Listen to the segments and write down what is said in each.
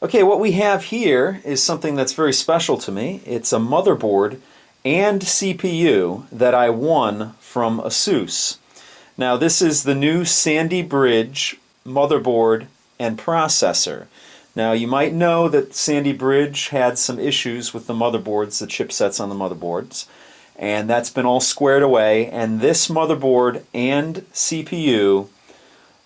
Okay, what we have here is something that's very special to me. It's a motherboard and CPU that I won from ASUS. Now this is the new Sandy Bridge motherboard and processor. Now you might know that Sandy Bridge had some issues with the motherboards, the chipsets on the motherboards, and that's been all squared away, and this motherboard and CPU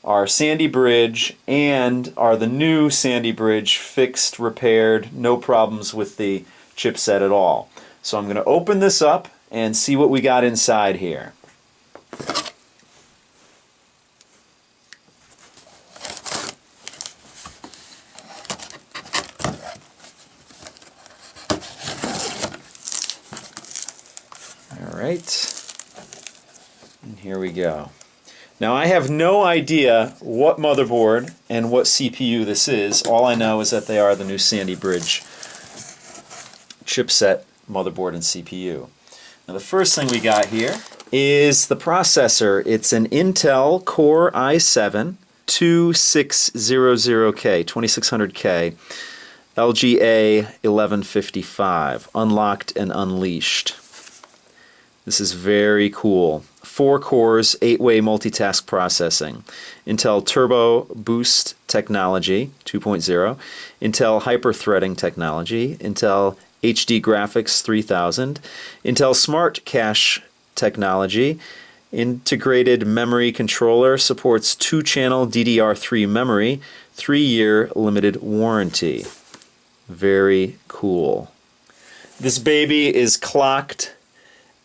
are Sandy Bridge and are the new Sandy Bridge, fixed, repaired, no problems with the chipset at all. So I'm going to open this up and see what we got inside here. All right, and here we go. Now I have no idea what motherboard and what CPU this is. All I know is that they are the new Sandy Bridge chipset, motherboard, and CPU. Now the first thing we got here is the processor. It's an Intel Core i7 2600K, 2600K, LGA 1155, unlocked and unleashed. This is very cool. 4 cores, 8-way multitask processing. Intel Turbo Boost technology, 2.0. Intel Hyper-threading technology. Intel HD Graphics 3000. Intel Smart Cache technology. Integrated memory controller, supports 2-channel DDR3 memory. 3-year limited warranty. Very cool. This baby is clocked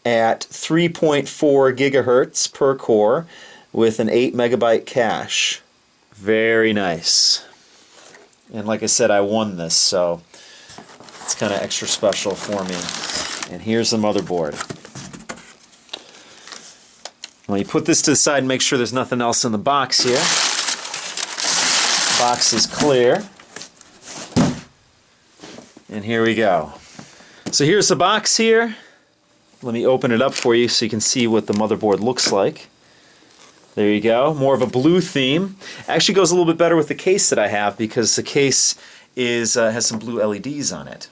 at 3.4 gigahertz per core with an 8 megabyte cache. Very nice. And like I said, I won this, so it's kind of extra special for me. And here's the motherboard. Well, you put this to the side and make sure there's nothing else in the box here. The box is clear. And here we go. So here's the box here. Let me open it up for you so you can see what the motherboard looks like. There you go. More of a blue theme. Actually goes a little bit better with the case that I have because the case has some blue LEDs on it.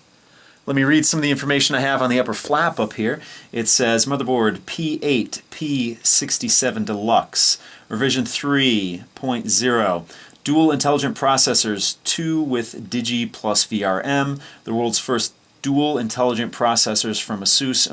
Let me read some of the information I have on the upper flap up here. It says motherboard P8P67 Deluxe, revision 3.0. Dual intelligent processors, 2 with Digi plus VRM. The world's first dual intelligent processors from ASUS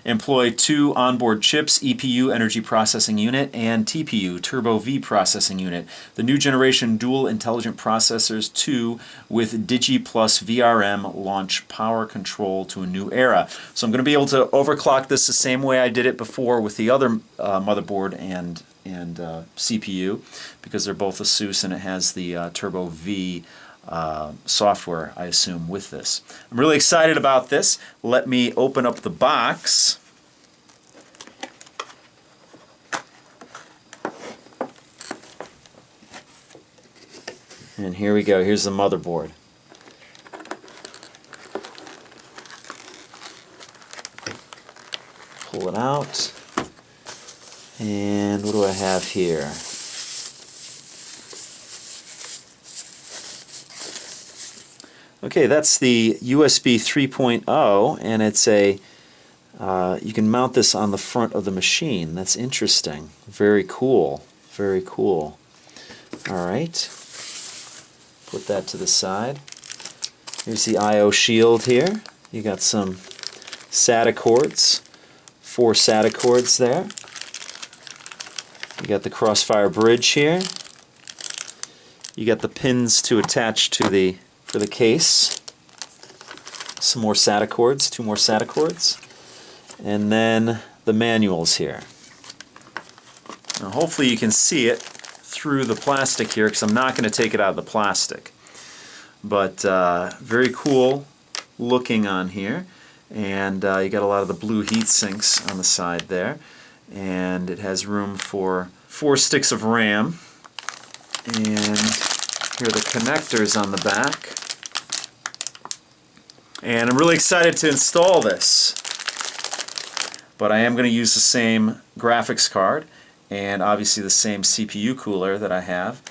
employ 2 onboard chips, EPU energy processing unit and TPU turbo V processing unit. The new generation dual intelligent processors 2 with Digi plus VRM launch power control to a new era. So I'm going to be able to overclock this the same way I did it before with the other motherboard and CPU, because they're both ASUS and it has the turbo V software, I assume, with this. I'm really excited about this. Let me open up the box. And here we go. Here's the motherboard. Pull it out. And what do I have here? Okay, that's the USB 3.0, and it's a you can mount this on the front of the machine. That's interesting. Very cool. Very cool. All right. Put that to the side. Here's the I/O shield here. You got some SATA cords. 4 SATA cords there. You got the Crossfire bridge here. You got the pins to attach to the case. Some more SATA cords, 2 more SATA cords. And then the manuals here. Now hopefully you can see it through the plastic here, because I'm not going to take it out of the plastic. But very cool looking on here. And you got a lot of the blue heat sinks on the side there. And it has room for 4 sticks of RAM. And here are the connectors on the back. And I'm really excited to install this. but I am going to use the same graphics card and obviously the same CPU cooler that I have,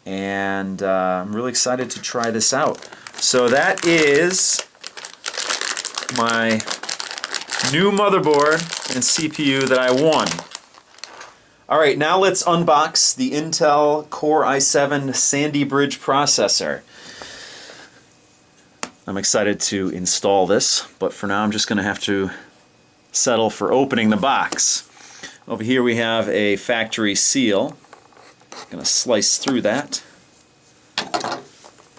and I'm really excited to try this out. So that is my new motherboard and CPU that I won. Alright, now let's unbox the Intel Core i7 Sandy Bridge processor. I'm excited to install this, but for now I'm just going to have to settle for opening the box. Over here we have a factory seal. I'm going to slice through that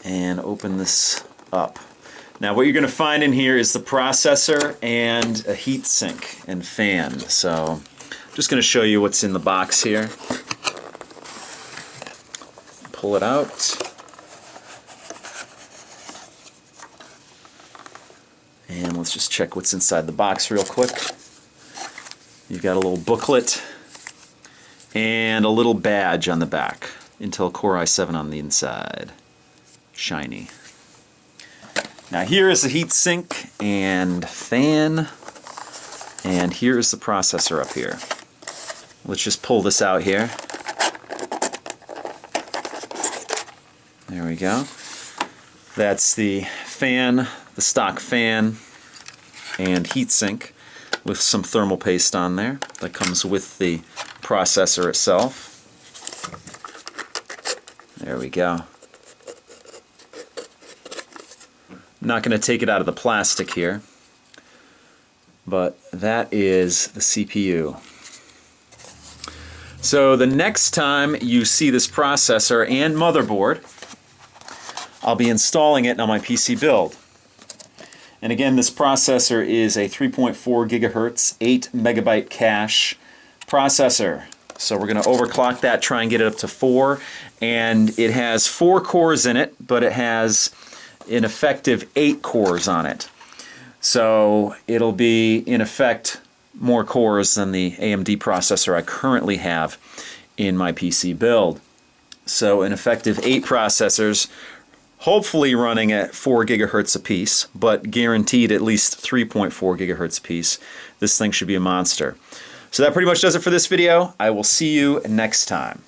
and open this up. Now what you're going to find in here is the processor and a heat sink and fan. So I'm just going to show you what's in the box here. Pull it out. And let's just check what's inside the box real quick. You've got a little booklet and a little badge on the back. Intel Core i7 on the inside. Shiny. Now here is the heat sink and fan, and here is the processor up here. Let's just pull this out here. There we go. That's the fan, the stock fan and heat sink with some thermal paste on there that comes with the processor itself. There we go. I'm not going to take it out of the plastic here, but that is the CPU. So the next time you see this processor and motherboard, I'll be installing it on my PC build. And again, this processor is a 3.4 gigahertz, 8 megabyte cache processor. So we're going to overclock that, try and get it up to 4. And it has 4 cores in it, but it has an effective 8 cores on it. So it'll be, in effect, more cores than the AMD processor I currently have in my PC build. So an effective 8 processors, hopefully running at 4 gigahertz apiece, but guaranteed at least 3.4 gigahertz apiece. This thing should be a monster. So that pretty much does it for this video. I will see you next time.